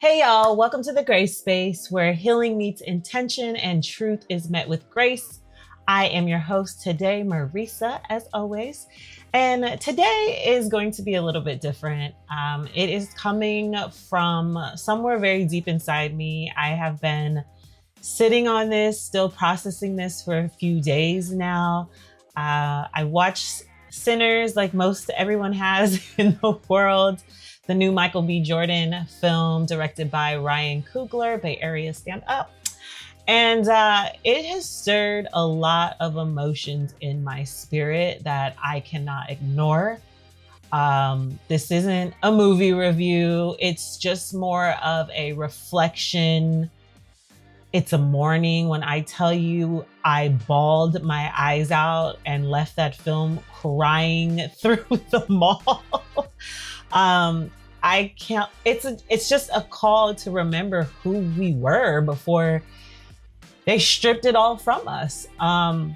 Hey y'all, welcome to the Grace Space where healing meets intention and truth is met with grace. I am your host today, Marisa, as always. And today is going to be a little bit different. It is coming from somewhere very deep inside me. I have been sitting on this, still processing this for a few days now. I watched Sinners like most everyone has in the world. The new Michael B. Jordan film directed by Ryan Coogler, Bay Area Stand Up. And it has stirred a lot of emotions in my spirit that I cannot ignore. This isn't a movie review. It's just more of a reflection. It's a morning when I tell you I bawled my eyes out and left that film crying through the mall. I can't, it's just a call to remember who we were before they stripped it all from us.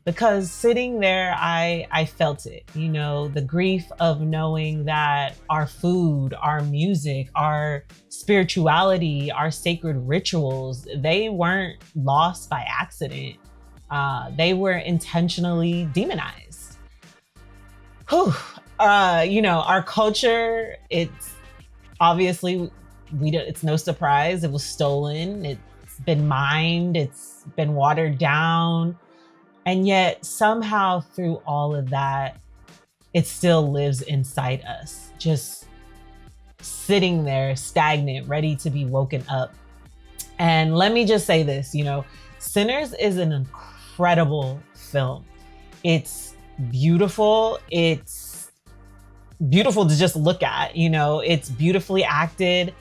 Because sitting there, I felt it, you know, the grief of knowing that our food, our music, our spirituality, our sacred rituals, they weren't lost by accident. They were intentionally demonized. Whew. You know, our culture, it's obviously, it's no surprise. It was stolen. It's been mined. It's been watered down. And yet somehow through all of that, it still lives inside us, just sitting there stagnant, ready to be woken up. And let me just say this, you know, Sinners is an incredible film. It's beautiful. It's beautiful to just look at, you know, it's beautifully acted.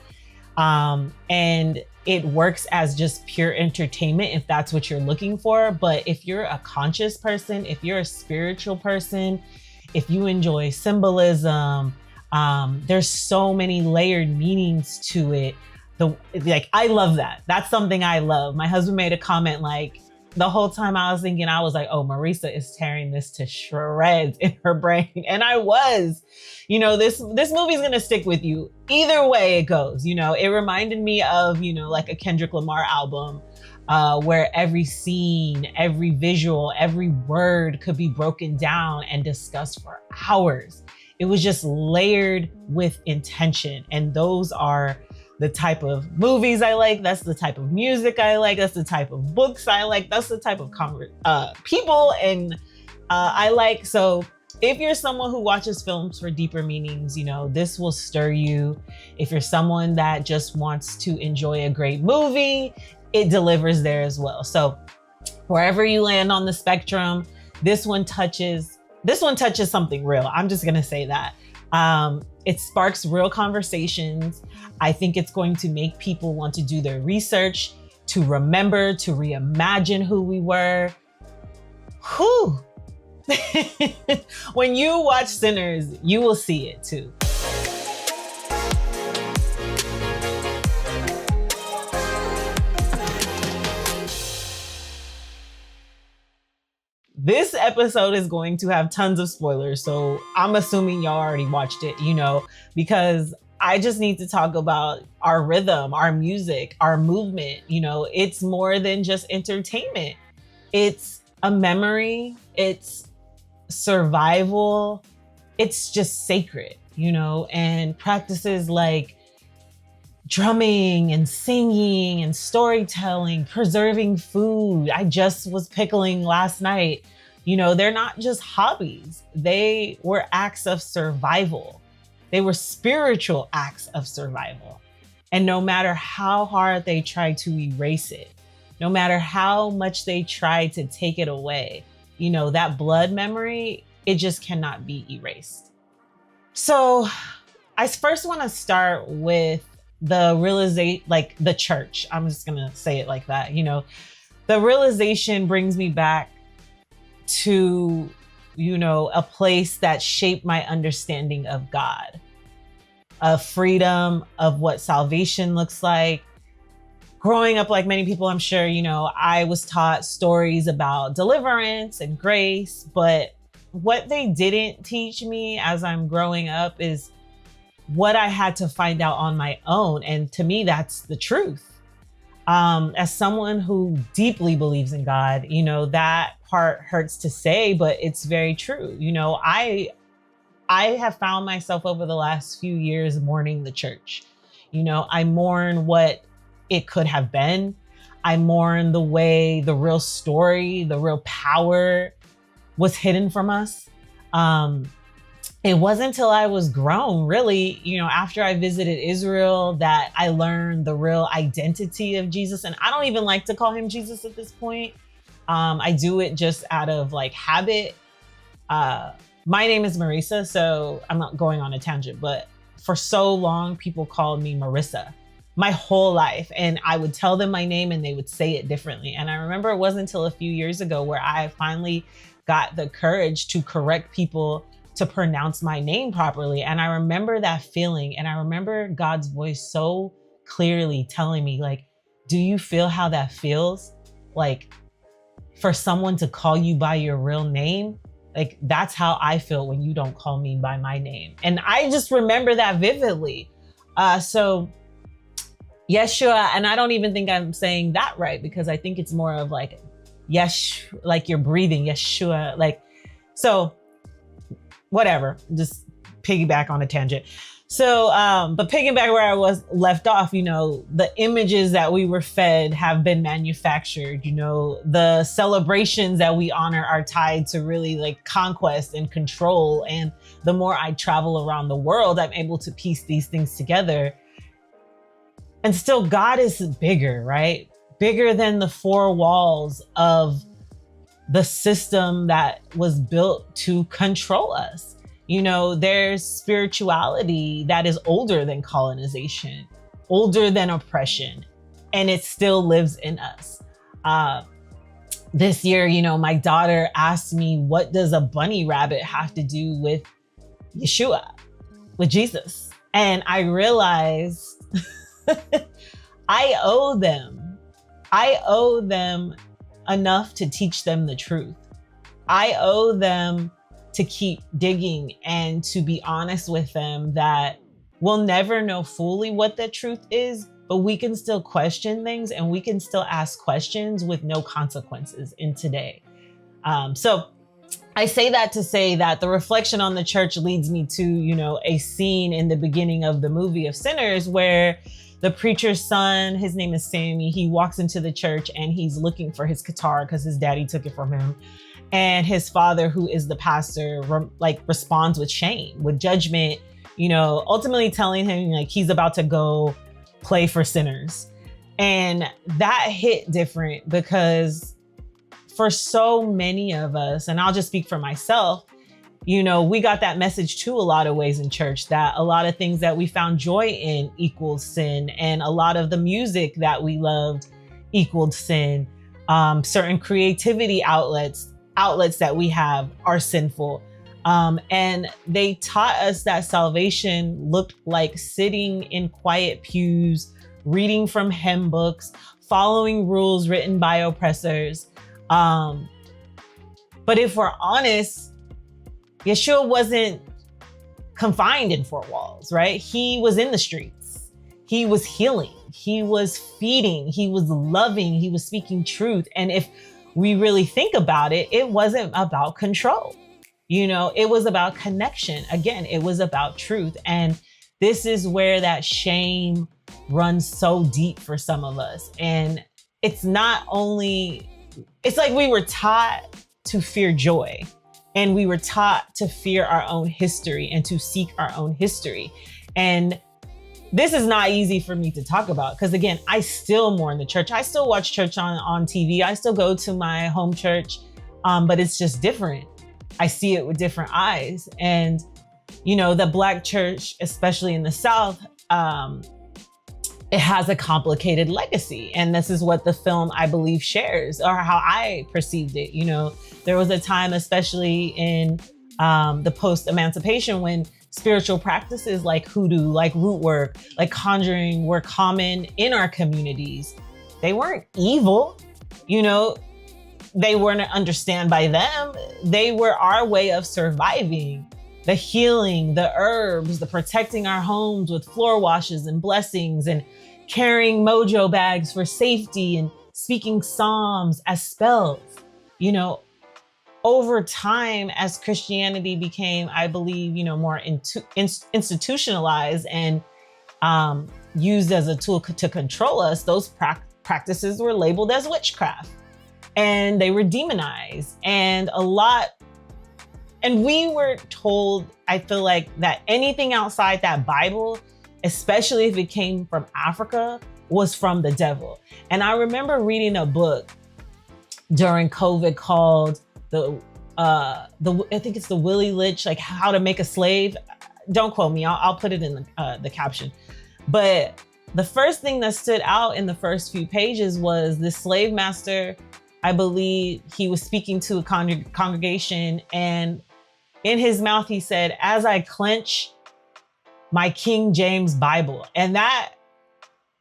And it works as just pure entertainment if that's what you're looking for. But if you're a conscious person, if you're a spiritual person, if you enjoy symbolism, there's so many layered meanings to it. I love that. That's something I love. My husband made a comment like, the whole time I was thinking, I was like, oh, Marisa is tearing this to shreds in her brain. And I was, you know, this movie's gonna stick with you either way it goes. You know, it reminded me of, you know, like a Kendrick Lamar album where every scene, every visual, every word could be broken down and discussed for hours. It was just layered with intention. And those are the type of movies I like. That's the type of music I like. That's the type of books I like. That's the type of people and I like. So if you're someone who watches films for deeper meanings, you know, this will stir you. If you're someone that just wants to enjoy a great movie, it delivers there as well. So wherever you land on the spectrum, this one touches something real. I'm just gonna say that. It sparks real conversations. I think it's going to make people want to do their research, to remember, to reimagine who we were. Whew. When you watch Sinners, you will see it too. This episode is going to have tons of spoilers, so I'm assuming y'all already watched it, you know, because I just need to talk about our rhythm, our music, our movement. You know, it's more than just entertainment. It's a memory, it's survival, it's just sacred, you know, and practices like drumming and singing and storytelling, preserving food. I just was pickling last night. You know, they're not just hobbies. They were acts of survival. They were spiritual acts of survival. And no matter how hard they tried to erase it, no matter how much they tried to take it away, you know, that blood memory, it just cannot be erased. So I first want to start with the realization, like the church. I'm just going to say it like that. You know, the realization brings me back to, you know, a place that shaped my understanding of God, of freedom, of what salvation looks like. Growing up, like many people, I'm sure, you know, I was taught stories about deliverance and grace, but what they didn't teach me as I'm growing up is what I had to find out on my own. And to me, that's the truth. As someone who deeply believes in God, you know, that part hurts to say, but it's very true. You know, I have found myself over the last few years mourning the church. You know, I mourn what it could have been. I mourn the way the real story, the real power was hidden from us. It wasn't until I was grown, really, you know, after I visited Israel, that I learned the real identity of Jesus. And I don't even like to call him Jesus at this point. I do it just out of like habit. My name is Marisa, so I'm not going on a tangent, but for so long, people called me Marissa my whole life. And I would tell them my name and they would say it differently. And I remember it wasn't until a few years ago where I finally got the courage to correct people to pronounce my name properly. And I remember that feeling. And I remember God's voice so clearly telling me, like, do you feel how that feels? Like, for someone to call you by your real name? Like, that's how I feel when you don't call me by my name. And I just remember that vividly. So Yeshua, and I don't even think I'm saying that right, because I think it's more of like, yes, like you're breathing, Yeshua, like, so whatever, just piggyback on a tangent. So, but piggyback where I was left off, you know, the images that we were fed have been manufactured, you know, the celebrations that we honor are tied to really like conquest and control. And the more I travel around the world, I'm able to piece these things together. And still, God is bigger, right? Bigger than the four walls of the system that was built to control us. You know, there's spirituality that is older than colonization, older than oppression, and it still lives in us. This year, you know, my daughter asked me, what does a bunny rabbit have to do with Yeshua, with Jesus? And I realized I owe them enough to teach them the truth. I owe them to keep digging and to be honest with them that we'll never know fully what the truth is, but we can still question things and we can still ask questions with no consequences in today. So I say that to say that the reflection on the church leads me to, you know, a scene in the beginning of the movie of Sinners where the preacher's son, his name is Sammie, he walks into the church and he's looking for his guitar because his daddy took it from him. And his father, who is the pastor, responds with shame, with judgment, you know, ultimately telling him like he's about to go play for sinners. And that hit different because for so many of us, and I'll just speak for myself, you know, we got that message too a lot of ways in church, that a lot of things that we found joy in equals sin. And a lot of the music that we loved equaled sin. Certain creativity outlets that we have are sinful. And they taught us that salvation looked like sitting in quiet pews, reading from hymn books, following rules written by oppressors. But if we're honest, Yeshua wasn't confined in four walls, right? He was in the streets. He was healing. He was feeding. He was loving. He was speaking truth. And if we really think about it, it wasn't about control. You know, it was about connection. Again, it was about truth. And this is where that shame runs so deep for some of us. And it's not only, it's like we were taught to fear joy. And we were taught to fear our own history and to seek our own history. And this is not easy for me to talk about because, again, I still mourn the church. I still watch church on TV. I still go to my home church, but it's just different. I see it with different eyes. And, you know, the Black church, especially in the South, it has a complicated legacy. And this is what the film, I believe, shares, or how I perceived it. You know, there was a time, especially in the post-emancipation, when spiritual practices like Hoodoo, like Rootwork, like conjuring were common in our communities. They weren't evil, you know, they weren't understood by them. They were our way of surviving. the healing, the herbs, the protecting our homes with floor washes and blessings, and carrying mojo bags for safety, and speaking psalms as spells. You know, over time, as Christianity became, I believe, more institutionalized and used as a tool to control us, those practices were labeled as witchcraft, and they were demonized. And we were told, I feel like, that anything outside that Bible, especially if it came from Africa, was from the devil. And I remember reading a book during COVID called I think it's the Willie Litch, like How to Make a Slave. Don't quote me, I'll put it in the caption. But the first thing that stood out in the first few pages was this slave master. I believe he was speaking to a congregation, and in his mouth he said, "As I clench my King James Bible." And that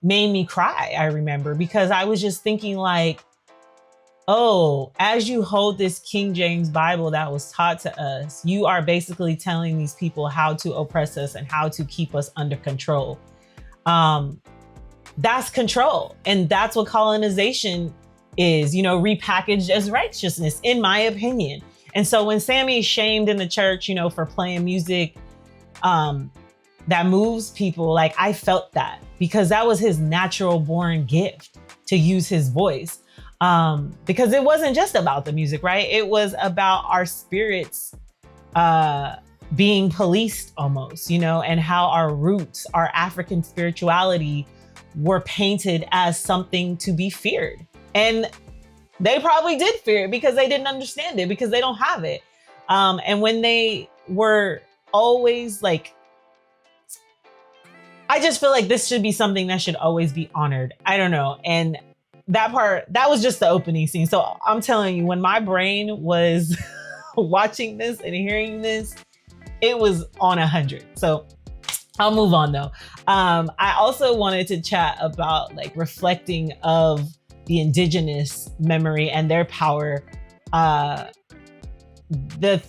made me cry, I remember, because I was just thinking like, oh, as you hold this King James Bible that was taught to us, you are basically telling these people how to oppress us and how to keep us under control. That's control. And that's what colonization is, repackaged as righteousness, in my opinion. And so when Sammie is shamed in the church, for playing music that moves people, like, I felt that, because that was his natural born gift to use his voice. Because it wasn't just about the music, right? It was about our spirits being policed almost, and how our roots, our African spirituality, were painted as something to be feared. And they probably did fear it because they didn't understand it, because they don't have it. And when they were always like, I just feel like this should be something that should always be honored. I don't know. And that was just the opening scene. So I'm telling you, when my brain was watching this and hearing this, it was on 100. So I'll move on though. I also wanted to chat about like reflecting of the indigenous memory and their power. The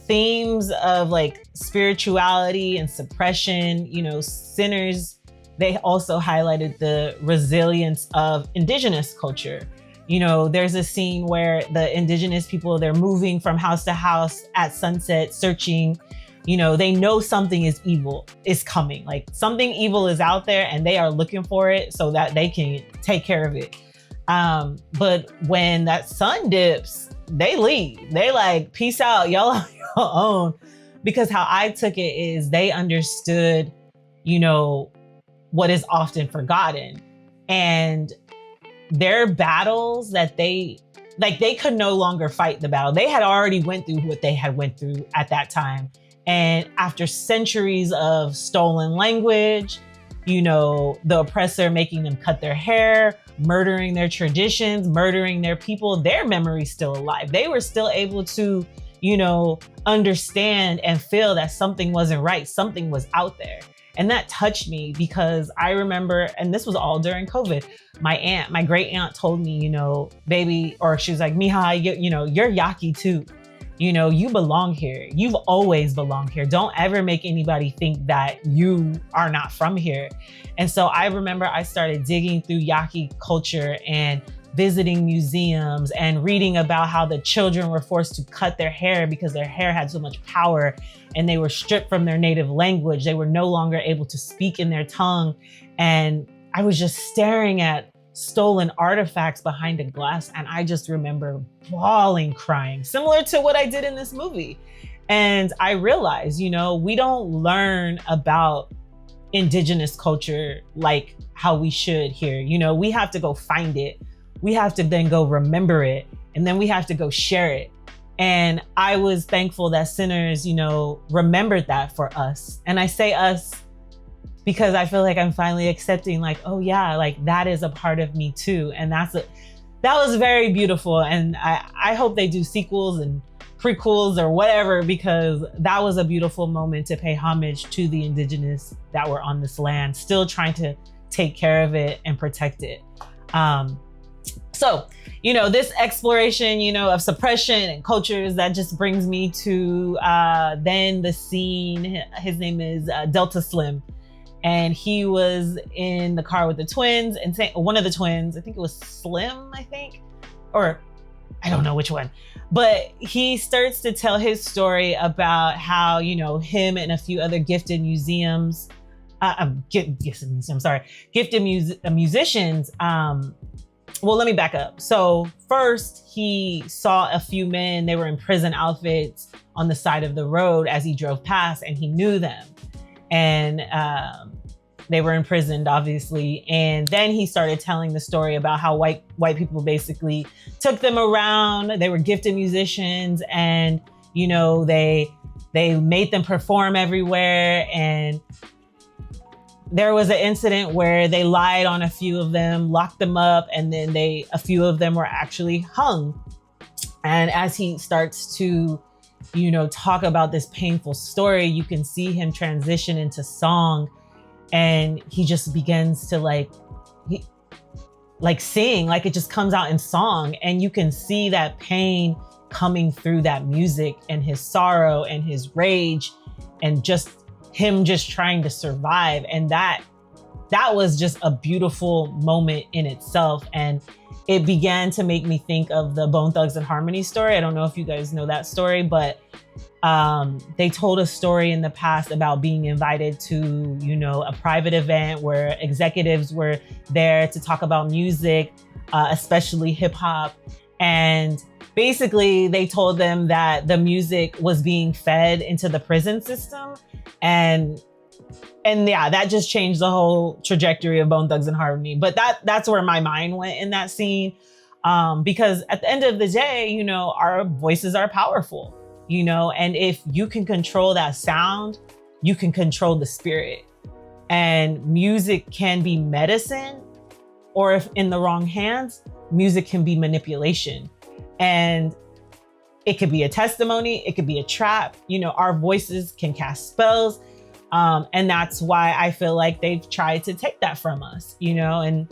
themes of like spirituality and suppression, sinners, they also highlighted the resilience of indigenous culture. There's a scene where the indigenous people, they're moving from house to house at sunset, searching. They know something is coming, like something evil is out there, and they are looking for it so that they can take care of it. But when that sun dips, they leave. They like, peace out, y'all on your own. Because how I took it is they understood, what is often forgotten, and their battles that they could no longer fight the battle. They had already went through what they had went through at that time. And after centuries of stolen language, the oppressor making them cut their hair, murdering their traditions, murdering their people, their memory's still alive. They were still able to, understand and feel that something wasn't right. Something was out there. And that touched me because I remember, and this was all during COVID, my great aunt told me, baby, or she was like, Mija, you're Yaqui too. You belong here. You've always belonged here. Don't ever make anybody think that you are not from here. And so I remember I started digging through Yaqui culture and visiting museums and reading about how the children were forced to cut their hair because their hair had so much power, and they were stripped from their native language. They were no longer able to speak in their tongue. And I was just staring at stolen artifacts behind a glass, and I just remember bawling, crying, similar to what I did in this movie. And I realized, we don't learn about indigenous culture like how we should here. We have to go find it. We have to then go remember it, and then we have to go share it. And I was thankful that Sinners, remembered that for us. And I say us because I feel like I'm finally accepting, like, oh yeah, like that is a part of me too. And that was very beautiful. And I hope they do sequels and prequels or whatever, because that was a beautiful moment to pay homage to the indigenous that were on this land, still trying to take care of it and protect it. So, this exploration, of suppression and cultures, that just brings me to then the scene. His name is Delta Slim. And he was in the car with the twins, and one of the twins, I think it was Slim, or I don't know which one. But he starts to tell his story about how, him and a few other gifted musicians, well, let me back up. So first, he saw a few men, they were in prison outfits on the side of the road as he drove past, and he knew them. And they were imprisoned, obviously. And then he started telling the story about how white people basically took them around. They were gifted musicians, and they made them perform everywhere. And there was an incident where they lied on a few of them, locked them up, and then a few of them were actually hung. And as he starts to, talk about this painful story, you can see him transition into song, and he just begins to sing, it just comes out in song, and you can see that pain coming through that music, and his sorrow and his rage, and just him just trying to survive. And that was just a beautiful moment in itself. And it began to make me think of the Bone Thugs and Harmony story. I don't know if you guys know that story, but they told a story in the past about being invited to, a private event where executives were there to talk about music, especially hip hop. And basically they told them that the music was being fed into the prison system. And yeah, that just changed the whole trajectory of Bone Thugs and Harmony. But that's where my mind went in that scene. Because at the end of the day, our voices are powerful, and if you can control that sound, you can control the spirit. And music can be medicine, or if in the wrong hands, music can be manipulation. And it could be a testimony, it could be a trap. Our voices can cast spells. And that's why I feel like they've tried to take that from us, and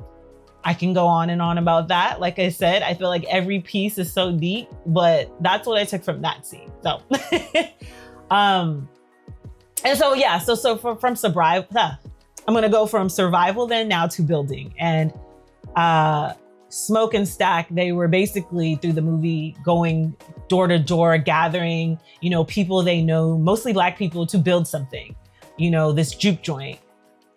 I can go on and on about that. Like I said, I feel like every piece is so deep, but that's what I took from that scene. So, and so, yeah, from survival, I'm going to go from survival then now to building. And, Smoke and Stack, they were basically through the movie going door to door, gathering, people they know, mostly Black people, to build something, this juke joint,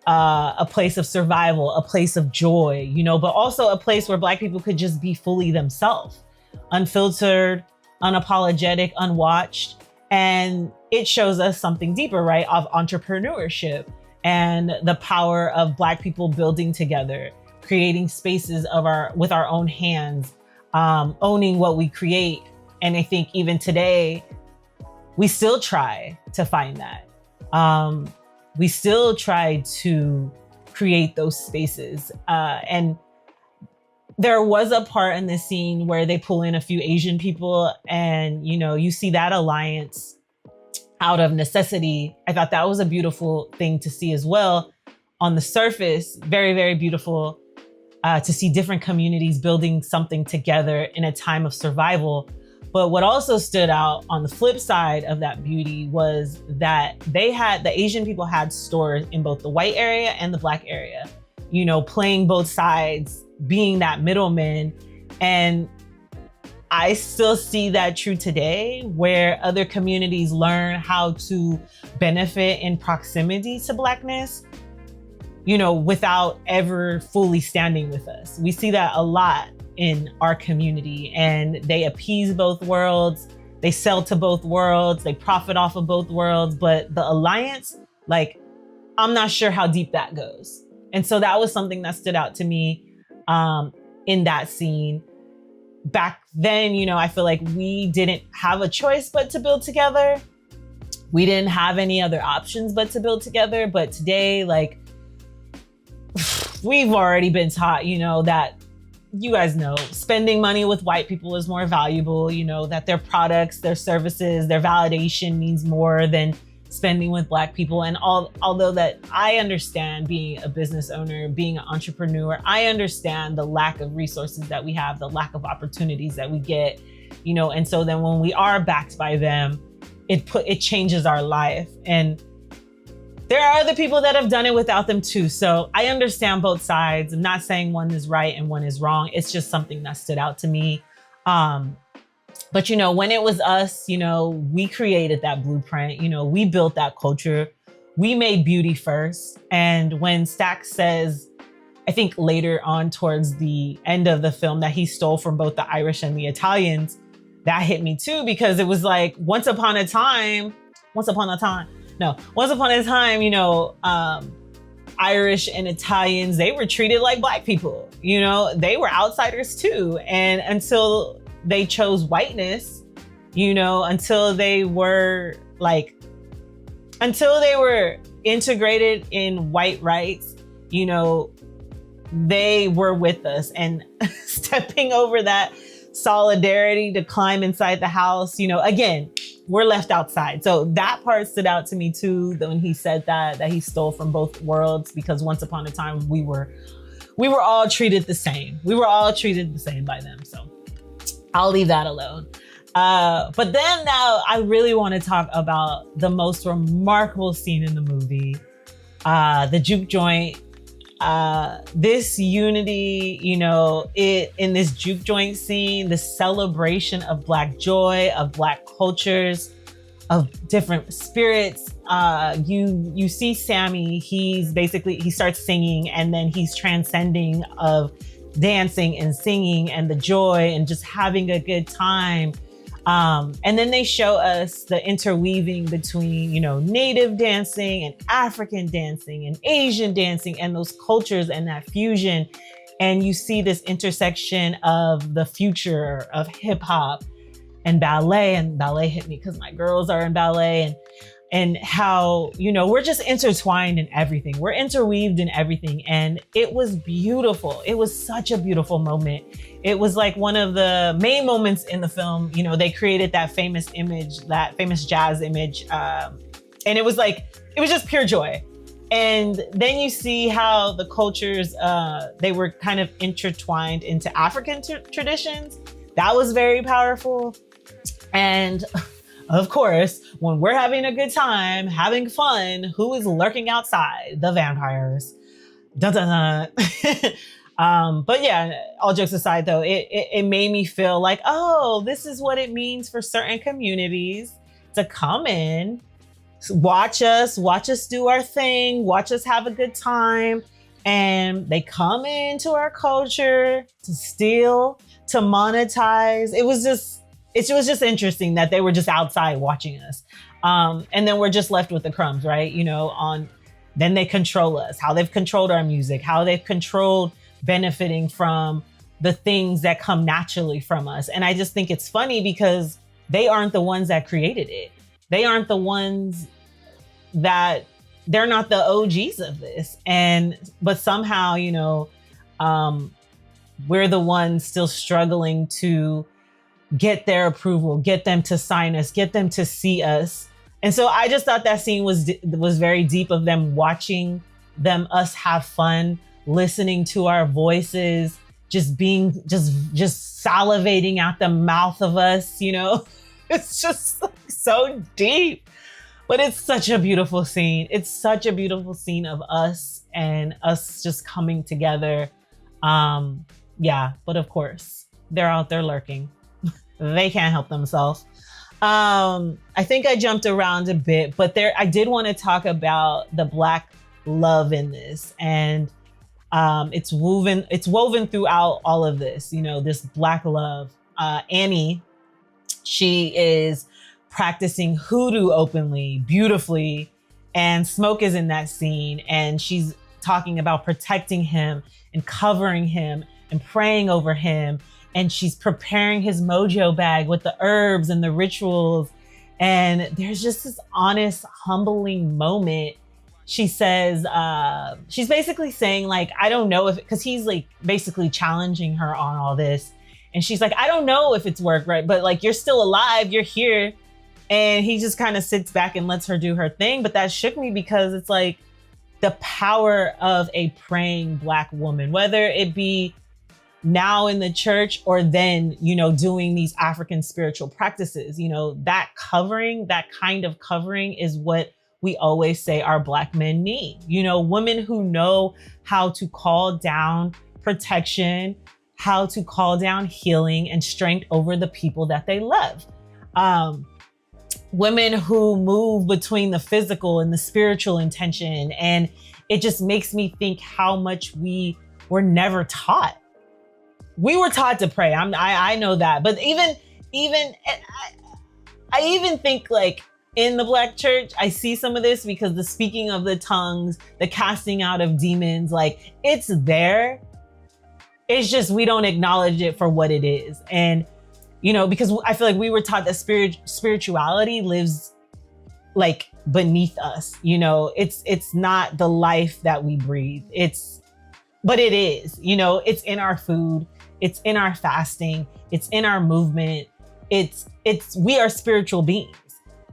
a place of survival, a place of joy, but also a place where Black people could just be fully themselves, unfiltered, unapologetic, unwatched. And it shows us something deeper, right, of entrepreneurship and the power of Black people building together, creating spaces with our own hands, owning what we create. And I think even today, we still try to find that. We still try to create those spaces. And there was a part in the scene where they pull in a few Asian people, and, you see that alliance out of necessity. I thought that was a beautiful thing to see as well. On the surface, very, very beautiful. To see different communities building something together in a time of survival. But what also stood out on the flip side of that beauty was that the Asian people had stores in both the white area and the Black area, playing both sides, being that middleman. And I still see that true today, where other communities learn how to benefit in proximity to Blackness, without ever fully standing with us. We see that a lot in our community, and they appease both worlds. They sell to both worlds. They profit off of both worlds. But the alliance, I'm not sure how deep that goes. And so that was something that stood out to me in that scene. Back then, I feel like we didn't have a choice but to build together. We didn't have any other options but to build together. But today, we've already been taught, that, you guys know, spending money with white people is more valuable, that their products, their services, their validation means more than spending with Black people. And although that I understand being a business owner, being an entrepreneur, I understand the lack of resources that we have, the lack of opportunities that we get, you know, and so then when we are backed by them, it changes our life. And there are other people that have done it without them too. So I understand both sides. I'm not saying one is right and one is wrong. It's just something that stood out to me. But, you know, when it was us, you know, we created that blueprint, you know, we built that culture. We made beauty first. And when Stack says, I think later on towards the end of the film, that he stole from both the Irish and the Italians, that hit me too, because it was like, once upon a time, you know, Irish and Italians, they were treated like Black people, you know, they were outsiders too. And until they chose whiteness, you know, until they were integrated in white rights, you know, they were with us. And stepping over that solidarity to climb inside the house, you know, again, we're left outside. So that part stood out to me too, when he said that he stole from both worlds, because once upon a time we were all treated the same. We were all treated the same by them. So I'll leave that alone. But then now I really want to talk about the most remarkable scene in the movie, the juke joint. This unity, you know, in this juke joint scene, the celebration of Black joy, of Black cultures, of different spirits. You see Sammie, he starts singing, and then he's transcending of dancing and singing and the joy and just having a good time. And then they show us the interweaving between, you know, Native dancing and African dancing and Asian dancing and those cultures and that fusion. And you see this intersection of the future of hip hop and ballet hit me because my girls are in ballet, and how, you know, we're just intertwined in everything. We're interweaved in everything. And it was beautiful. It was such a beautiful moment. It was like one of the main moments in the film. You know, they created that famous image, that famous jazz image. And it was just pure joy. And then you see how the cultures, they were kind of intertwined into African traditions. That was very powerful. And of course, when we're having a good time, having fun, who is lurking outside? The vampires. Dun, dun, dun. But yeah, all jokes aside though, it made me feel like, oh, this is what it means for certain communities to come in, watch us do our thing, watch us have a good time. And they come into our culture to steal, to monetize. It was just interesting that they were just outside watching us. And then we're just left with the crumbs, right? You know, then they control us, how they've controlled our music, how they've controlled benefiting from the things that come naturally from us. And I just think it's funny because they aren't the ones that created it. They aren't the ones they're not the OGs of this. But somehow, you know, we're the ones still struggling to get their approval, get them to sign us, get them to see us. And so I just thought that scene was very deep, of them watching us have fun, listening to our voices, just salivating out the mouth of us, you know. It's just so deep, but it's such a beautiful scene. It's such a beautiful scene of us and us just coming together. Yeah, but of course, they're out there lurking. They can't help themselves. I think I jumped around a bit, but I did want to talk about the Black love in this. And it's woven throughout all of this, you know, this Black love. Annie, she is practicing Hoodoo openly, beautifully. And Smoke is in that scene, and she's talking about protecting him and covering him and praying over him. And she's preparing his mojo bag with the herbs and the rituals. And there's just this honest, humbling moment. She says, she's basically saying, like, I don't know because he's like basically challenging her on all this. And she's like, I don't know if it's work, right? But like, you're still alive, you're here. And he just kind of sits back and lets her do her thing. But that shook me because it's like the power of a praying Black woman, whether it be now in the church or then, you know, doing these African spiritual practices, you know, that covering, that kind of covering is what we always say our Black men need. You know, women who know how to call down protection, how to call down healing and strength over the people that they love. Women who move between the physical and the spiritual intention. And it just makes me think how much we were never taught. We were taught to pray. I know that. But I even think like in the Black church, I see some of this because the speaking of the tongues, the casting out of demons, like it's there. It's just, we don't acknowledge it for what it is. And, you know, because I feel like we were taught that spirituality lives like beneath us. You know, it's not the life that we breathe. But it is, you know, it's in our food. It's in our fasting. It's in our movement. We are spiritual beings.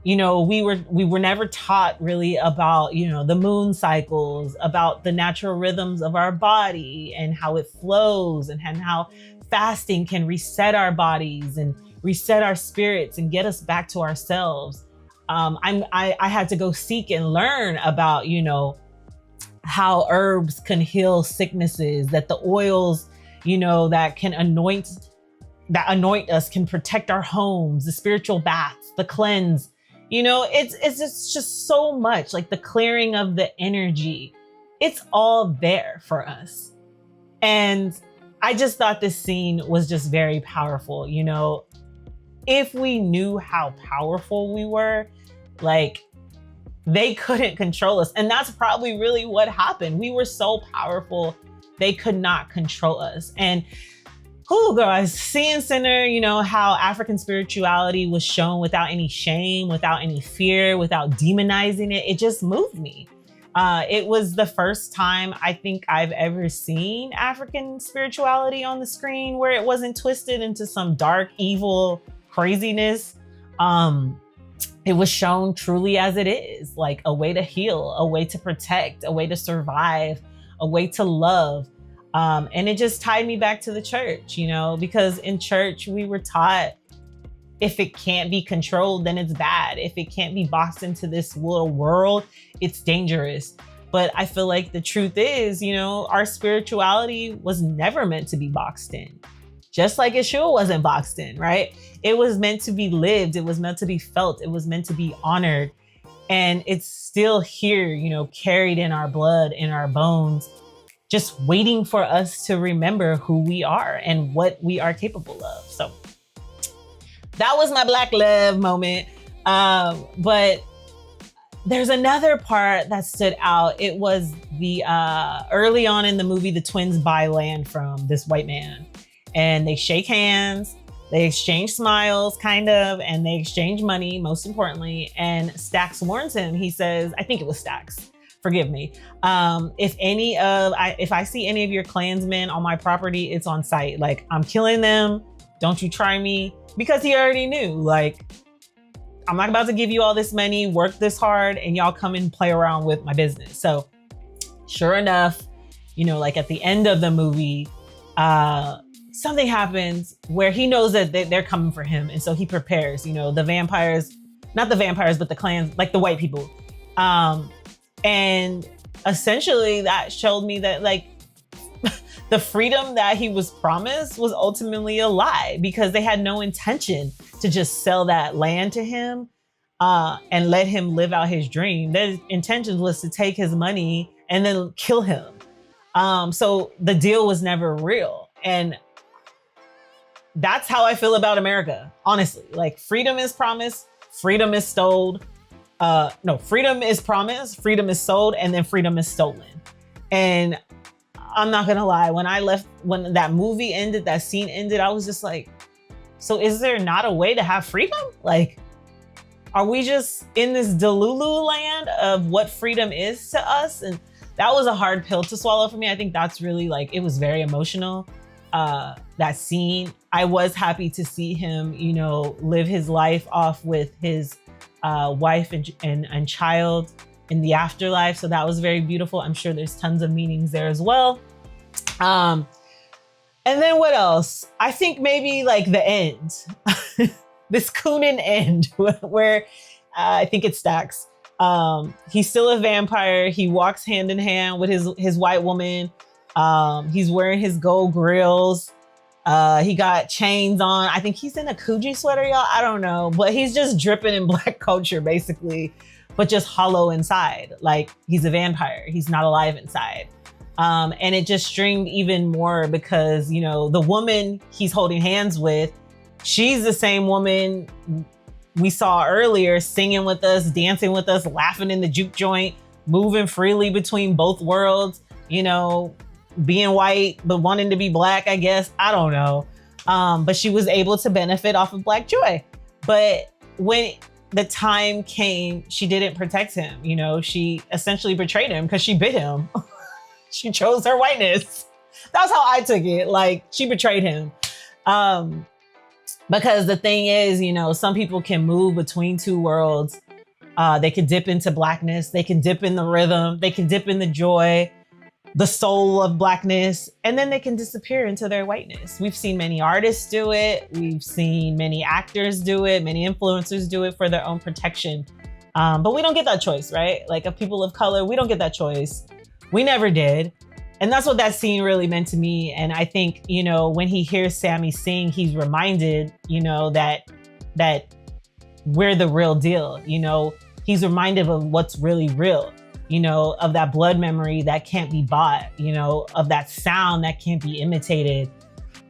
You know, we were never taught really about, you know, the moon cycles, about the natural rhythms of our body and how it flows and how fasting can reset our bodies and reset our spirits and get us back to ourselves. I had to go seek and learn about, you know, how herbs can heal sicknesses, that the oils, you know, that anoint us can protect our homes, the spiritual baths, the cleanse. You know, it's just so much, like the clearing of the energy. It's all there for us. And I just thought this scene was just very powerful. You know, if we knew how powerful we were, like they couldn't control us. And that's probably really what happened. We were so powerful, they could not control us. And guys, seeing Center, you know, how African spirituality was shown without any shame, without any fear, without demonizing it, it just moved me. It was the first time I think I've ever seen African spirituality on the screen where it wasn't twisted into some dark, evil craziness. It was shown truly as it is, like a way to heal, a way to protect, a way to survive, a way to love. And it just tied me back to the church, you know, because in church we were taught if it can't be controlled, then it's bad. If it can't be boxed into this little world, it's dangerous. But I feel like the truth is, you know, our spirituality was never meant to be boxed in. Just like Yeshua wasn't boxed in, right? It was meant to be lived. It was meant to be felt. It was meant to be honored. And it's still here, you know, carried in our blood, in our bones, just waiting for us to remember who we are and what we are capable of. So that was my Black love moment. But there's another part that stood out. It was the early on in the movie, the twins buy land from this white man and they shake hands, they exchange smiles kind of, and they exchange money, most importantly. And Stax warns him, he says, I think it was Stax, forgive me. If I see any of your Klansmen on my property, it's on site. Like, I'm killing them. Don't you try me. Because he already knew, like, I'm not about to give you all this money, work this hard, and y'all come and play around with my business. So sure enough, you know, like at the end of the movie, something happens where he knows that they're coming for him. And so he prepares, you know, the vampires, not the vampires, but the clans, like the white people. And essentially that showed me that like the freedom that he was promised was ultimately a lie, because they had no intention to just sell that land to him and let him live out his dream. Their intention was to take his money and then kill him. So the deal was never real. And that's how I feel about America, honestly. Like, freedom is promised, freedom is stole. No, freedom is promised, freedom is sold, and then freedom is stolen. And I'm not gonna lie, when that movie ended, that scene ended, I was just like, so is there not a way to have freedom? Like, are we just in this Delulu land of what freedom is to us? And that was a hard pill to swallow for me. I think that's really like, it was very emotional. That scene, I was happy to see him, you know, live his life off with his wife and child in the afterlife. So that was very beautiful. I'm sure there's tons of meanings there as well. And then what else? I think maybe like the end, this Cooning end where I think it stacks. He's still a vampire. He walks hand in hand with his white woman. He's wearing his gold grills. He got chains on. I think he's in a Coogee sweater, y'all. I don't know, but he's just dripping in Black culture basically, but just hollow inside. Like he's a vampire. He's not alive inside. And it just stringed even more because, you know, the woman he's holding hands with, she's the same woman we saw earlier singing with us, dancing with us, laughing in the juke joint, moving freely between both worlds, you know, being white, but wanting to be Black, I guess. I don't know. But she was able to benefit off of Black joy. But when the time came, she didn't protect him. You know, she essentially betrayed him because she bit him. She chose her whiteness. That's how I took it. Like she betrayed him. Because the thing is, you know, some people can move between two worlds. They can dip into Blackness. They can dip in the rhythm. They can dip in the joy, the soul of Blackness, and then they can disappear into their whiteness. We've seen many artists do it. We've seen many actors do it. Many influencers do it for their own protection. But we don't get that choice, right? Like of people of color, we don't get that choice. We never did. And that's what that scene really meant to me. And I think, you know, when he hears Sammie sing, he's reminded, you know, that we're the real deal. You know, he's reminded of what's really real, you know, of that blood memory that can't be bought, you know, of that sound that can't be imitated,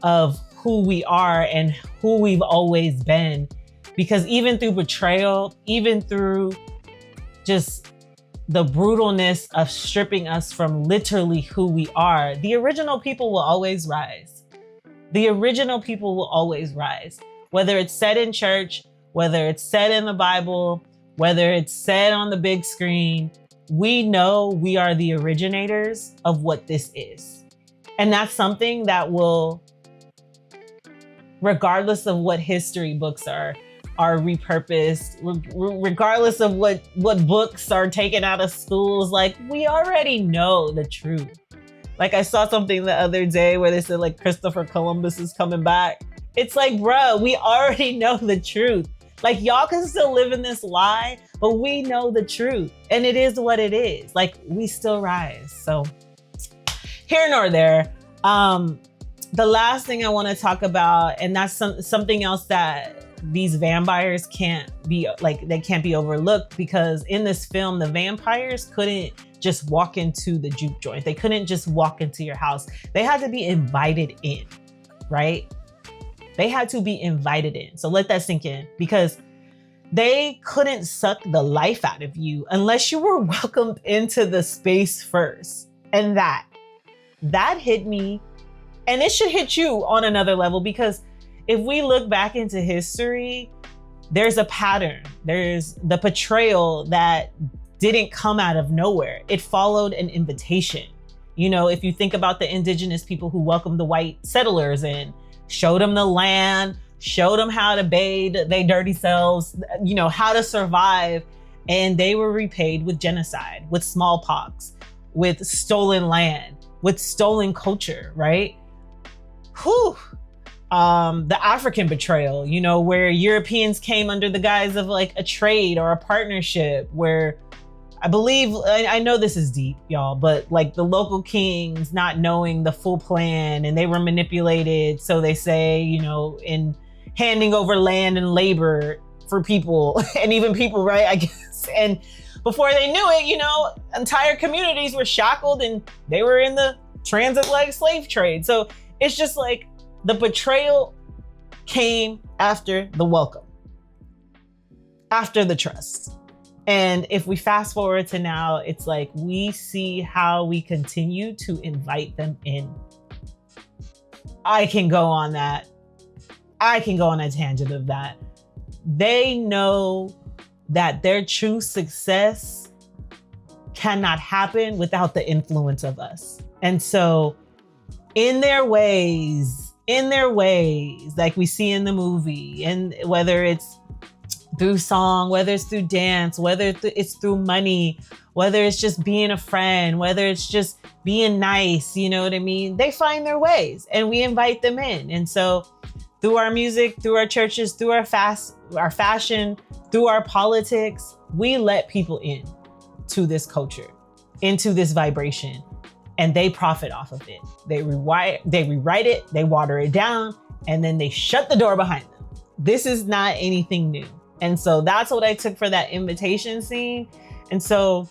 of who we are and who we've always been. Because even through betrayal, even through just the brutalness of stripping us from literally who we are, the original people will always rise. The original people will always rise. Whether it's said in church, whether it's said in the Bible, whether it's said on the big screen, we know we are the originators of what this is. And that's something that will, regardless of what history books are repurposed, regardless of what books are taken out of schools, like we already know the truth. Like I saw something the other day where they said like Christopher Columbus is coming back. It's like, bro, we already know the truth. Like y'all can still live in this lie, but we know the truth and it is what it is. Like we still rise. So here nor there. The last thing I want to talk about, and that's something else that these vampires can't be like, they can't be overlooked, because in this film, the vampires couldn't just walk into the juke joint. They couldn't just walk into your house. They had to be invited in, right? They had to be invited in. So let that sink in, because they couldn't suck the life out of you unless you were welcomed into the space first. And that hit me, and it should hit you on another level, because if we look back into history, there's a pattern. There's the betrayal that didn't come out of nowhere. It followed an invitation. You know, if you think about the indigenous people who welcomed the white settlers in, showed them the land, showed them how to bathe their dirty selves, you know, how to survive. And they were repaid with genocide, with smallpox, with stolen land, with stolen culture, right? Whew. The African betrayal, you know, where Europeans came under the guise of like a trade or a partnership, where I believe, I know this is deep, y'all, but like the local kings not knowing the full plan, and they were manipulated, so they say, you know, in handing over land and labor for people and even people, right, I guess. And before they knew it, you know, entire communities were shackled and they were in the transatlantic slave trade. So it's just like, the betrayal came after the welcome, after the trust. And if we fast forward to now, it's like we see how we continue to invite them in. I can go on that. I can go on a tangent of that. They know that their true success cannot happen without the influence of us. And so in their ways, like we see in the movie, and whether it's through song, whether it's through dance, whether it's through money, whether it's just being a friend, whether it's just being nice, you know what I mean? They find their ways and we invite them in. And so through our music, through our churches, through our fashion, through our politics, we let people in to this culture, into this vibration, and they profit off of it. They rewrite it, they water it down, and then they shut the door behind them. This is not anything new. And so that's what I took for that invitation scene. And so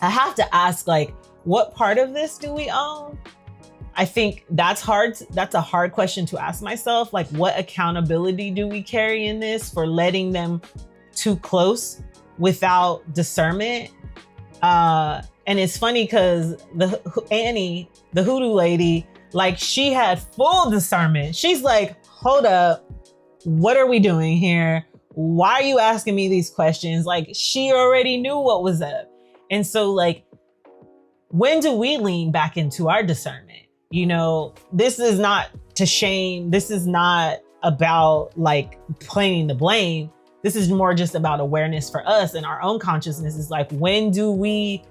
I have to ask, like, what part of this do we own? I think that's hard. That's a hard question to ask myself. Like, what accountability do we carry in this for letting them too close without discernment? And it's funny because Annie, the Hoodoo lady, like, she had full discernment. She's like, hold up, what are we doing here? Why are you asking me these questions? Like, she already knew what was up. And so, like, when do we lean back into our discernment? You know, this is not to shame. This is not about like pointing the blame. This is more just about awareness for us and our own consciousness. Is like, when do we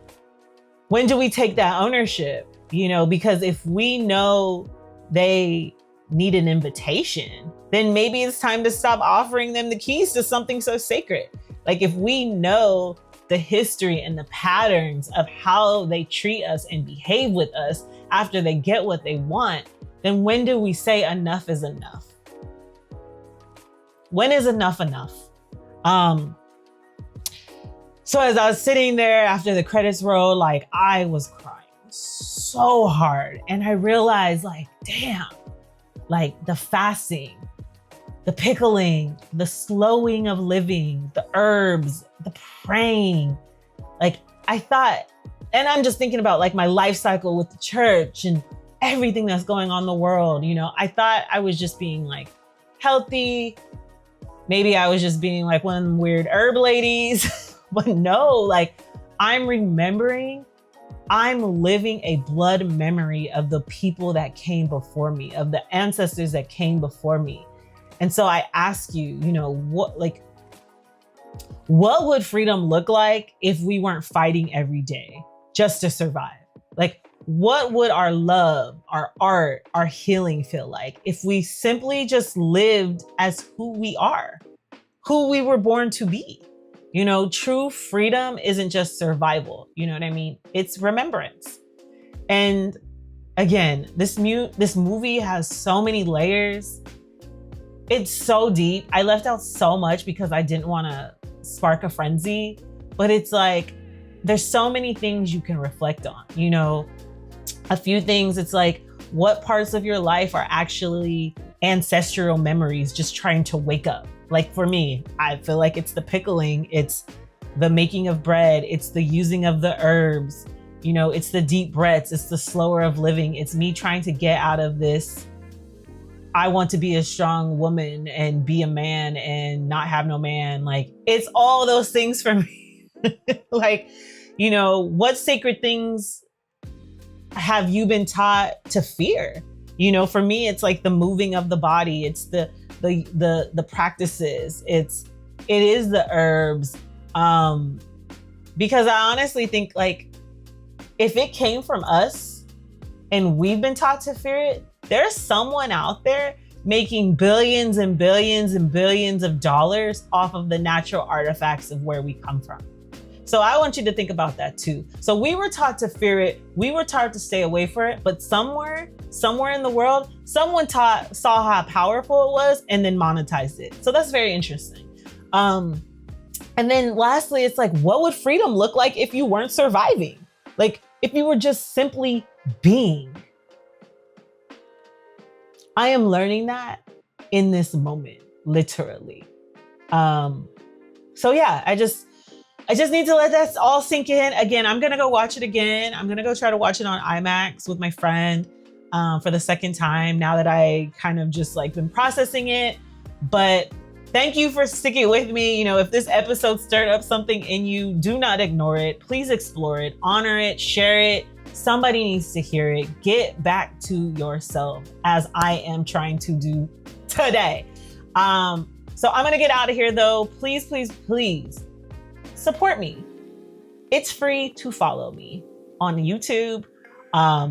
take that ownership? You know, because if we know they need an invitation, then maybe it's time to stop offering them the keys to something so sacred. Like, if we know the history and the patterns of how they treat us and behave with us after they get what they want, then when do we say enough is enough? When is enough enough? So as I was sitting there after the credits rolled, like, I was crying so hard. And I realized, like, damn, like the fasting, the pickling, the slowing of living, the herbs, the praying. Like, I thought, and I'm just thinking about like my life cycle with the church and everything that's going on in the world. You know, I thought I was just being like healthy. Maybe I was just being like one of them weird herb ladies, but no, like, I'm remembering, I'm living a blood memory of the people that came before me, of the ancestors that came before me. And so I ask you, you know, what would freedom look like if we weren't fighting every day just to survive? Like, what would our love, our art, our healing feel like if we simply just lived as who we are, who we were born to be? You know, true freedom isn't just survival. You know what I mean? It's remembrance. And again, this movie has so many layers. It's so deep. I left out so much because I didn't want to spark a frenzy, but it's like, there's so many things you can reflect on. You know, a few things, it's like, what parts of your life are actually ancestral memories just trying to wake up? Like, for me, I feel like it's the pickling, it's the making of bread, it's the using of the herbs, you know, it's the deep breaths, it's the slower of living. It's me trying to get out of this, I want to be a strong woman and be a man and not have no man. Like, it's all those things for me. Like, you know, what sacred things have you been taught to fear? You know, for me, it's like the moving of the body. It's the practices. It is the herbs. Because I honestly think, like, if it came from us and we've been taught to fear it, there's someone out there making billions and billions and billions of dollars off of the natural artifacts of where we come from. So I want you to think about that too. So we were taught to fear it. We were taught to stay away from it, but somewhere in the world, someone saw how powerful it was and then monetized it. So that's very interesting. And then lastly, it's like, what would freedom look like if you weren't surviving? Like, if you were just simply being. I am learning that in this moment, literally. So yeah, I just need to let that all sink in. Again, I'm gonna go watch it again. I'm gonna go try to watch it on IMAX with my friend for the second time now that I kind of just like been processing it. But thank you for sticking with me. You know, if this episode stirred up something in you, do not ignore it. Please explore it, honor it, share it. Somebody needs to hear it. Get back to yourself, as I am trying to do today. So I'm gonna get out of here though. Please, please, please support me. It's free to follow me on YouTube.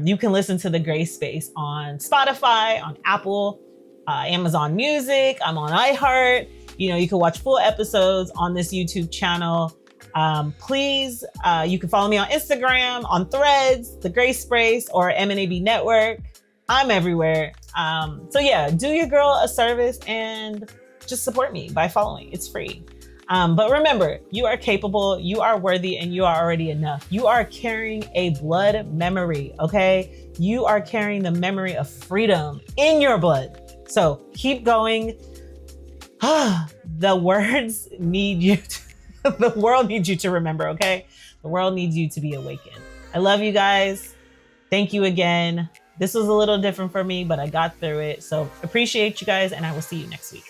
You can listen to The Gray Space on Spotify, on Apple, Amazon Music. I'm on iHeart. You know, you can watch full episodes on this YouTube channel. Please, you can follow me on Instagram, on Threads, The Gray Space, or MNAB Network. I'm everywhere. So yeah, do your girl a service and just support me by following. It's free. But remember, you are capable, you are worthy, and you are already enough. You are carrying a blood memory, okay? You are carrying the memory of freedom in your blood. So keep going. The words need you the world needs you to remember, okay? The world needs you to be awakened. I love you guys. Thank you again. This was a little different for me, but I got through it. So appreciate you guys, and I will see you next week.